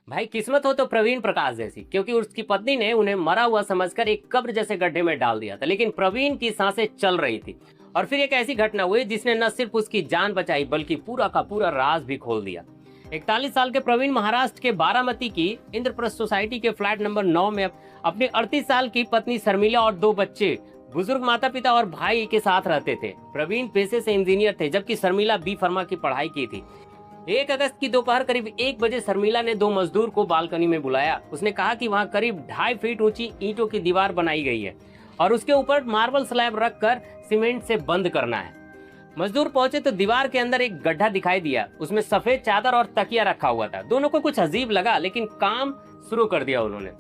भाई किस्मत हो तो प्रवीण प्रकाश जैसी, क्योंकि उसकी पत्नी ने उन्हें मरा हुआ समझकर एक कब्र जैसे गड्ढे में डाल दिया था, लेकिन प्रवीण की सांसें चल रही थी। और फिर एक ऐसी घटना हुई जिसने न सिर्फ उसकी जान बचाई बल्कि पूरा का पूरा राज भी खोल दिया। 41 साल के प्रवीण महाराष्ट्र के बारामती की इंद्रप्रस्थ सोसाइटी के फ्लैट नंबर 9 में अपनी 38 साल की पत्नी शर्मिला और 2 बच्चे, बुजुर्ग माता पिता और भाई के साथ रहते थे। प्रवीण पेशे से इंजीनियर थे, जबकि शर्मिला बी फार्मा की पढ़ाई की थी। 1 अगस्त की दोपहर करीब 1 बजे शर्मिला ने 2 मजदूर को बालकनी में बुलाया। उसने कहा कि वहां करीब 2.5 फीट ऊंची ईंटों की दीवार बनाई गई है और उसके ऊपर मार्बल स्लैब रखकर सीमेंट से बंद करना है। मजदूर पहुंचे तो दीवार के अंदर एक गड्ढा दिखाई दिया। उसमें सफेद चादर और तकिया रखा हुआ था। दोनों को कुछ अजीब लगा, लेकिन काम शुरू कर दिया उन्होंने।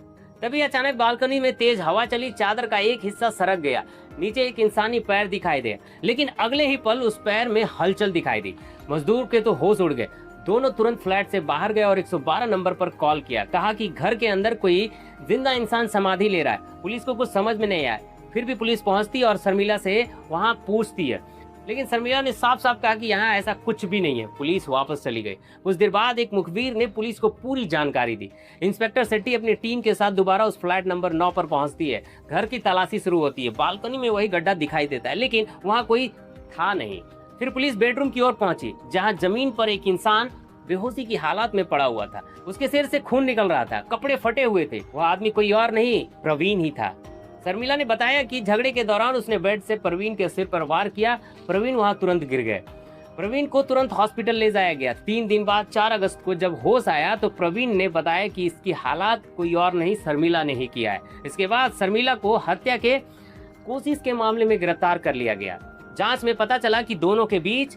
तभी अचानक बालकनी में तेज हवा चली, चादर का एक हिस्सा सरक गया, नीचे एक इंसानी पैर दिखाई दिया, लेकिन अगले ही पल उस पैर में हलचल दिखाई दी। मजदूर के तो होश उड़ गए। दोनों तुरंत फ्लैट से बाहर गए और 112 नंबर पर कॉल किया। कहा कि घर के अंदर कोई जिंदा इंसान समाधि ले रहा है। पुलिस को कुछ समझ में नहीं आया, फिर भी पुलिस पहुंचती है और शर्मिला से वहां पूछती है, लेकिन शर्मिला ने साफ साफ कहा कि यहाँ ऐसा कुछ भी नहीं है। पुलिस वापस चली गई। कुछ देर बाद एक मुखबिर ने पुलिस को पूरी जानकारी दी। इंस्पेक्टर सेट्टी अपनी टीम के साथ दोबारा उस फ्लैट नंबर 9 पर पहुंचती है। घर की तलाशी शुरू होती है। बालकनी में वही गड्ढा दिखाई देता है, लेकिन वहाँ कोई था नहीं। फिर पुलिस बेडरूम की ओर पहुंची, जहाँ जमीन पर एक इंसान बेहोशी की हालत में पड़ा हुआ था। उसके सिर से खून निकल रहा था, कपड़े फटे हुए थे। वह आदमी कोई और नहीं, प्रवीण ही था। शर्मिला ने बताया कि झगड़े के दौरान उसने बेड से प्रवीण के सिर पर वार किया। प्रवीण वहां तुरंत गिर गए। प्रवीण को तुरंत हॉस्पिटल ले जाया गया। 3 दिन बाद 4 अगस्त को जब होश आया तो प्रवीण ने बताया कि इसकी हालात कोई और नहीं, शर्मिला ने ही किया है। इसके बाद शर्मिला को हत्या के कोशिश के मामले में गिरफ्तार कर लिया गया। जांच में पता चला कि दोनों के बीच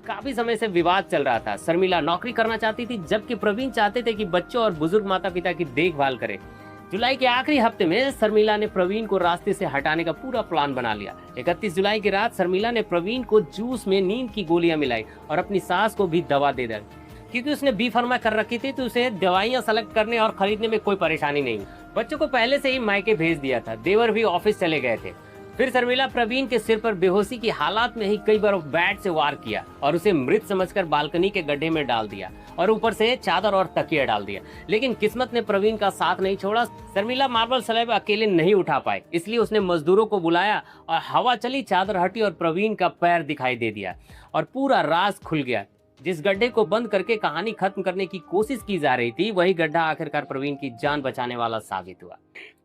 काफी समय से विवाद चल रहा था। शर्मिला नौकरी करना चाहती थी, जबकि प्रवीण चाहते थे कि बच्चों और बुजुर्ग माता पिता की देखभाल करे। जुलाई के आखिरी हफ्ते में शर्मिला ने प्रवीण को रास्ते से हटाने का पूरा प्लान बना लिया। 31 जुलाई की रात शर्मिला ने प्रवीण को जूस में नींद की गोलियां मिलाई और अपनी सास को भी दवा दे दी। क्योंकि उसने बी फार्मा कर रखी थी तो उसे दवाइयां सेलेक्ट करने और खरीदने में कोई परेशानी नहीं। बच्चों को पहले से ही मायके भेज दिया था। देवर भी ऑफिस चले गए थे। फिर शर्मिला प्रवीण के सिर पर बेहोशी की हालात में ही कई बार बैट से वार किया और उसे मृत समझकर बालकनी के गड्ढे में डाल दिया और ऊपर से चादर और तकिया डाल दिया। लेकिन किस्मत ने प्रवीण का साथ नहीं छोड़ा। शर्मिला मार्बल स्लैब अकेले नहीं उठा पाई, इसलिए उसने मजदूरों को बुलाया और हवा चली, चादर हटी और प्रवीण का पैर दिखाई दे दिया और पूरा राज खुल गया। जिस गड्ढे को बंद करके कहानी खत्म करने की कोशिश की जा रही थी, वही गड्ढा आखिरकार प्रवीण की जान बचाने वाला साबित हुआ।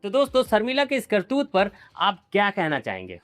तो दोस्तों, शर्मिला के इस करतूत पर आप क्या कहना चाहेंगे?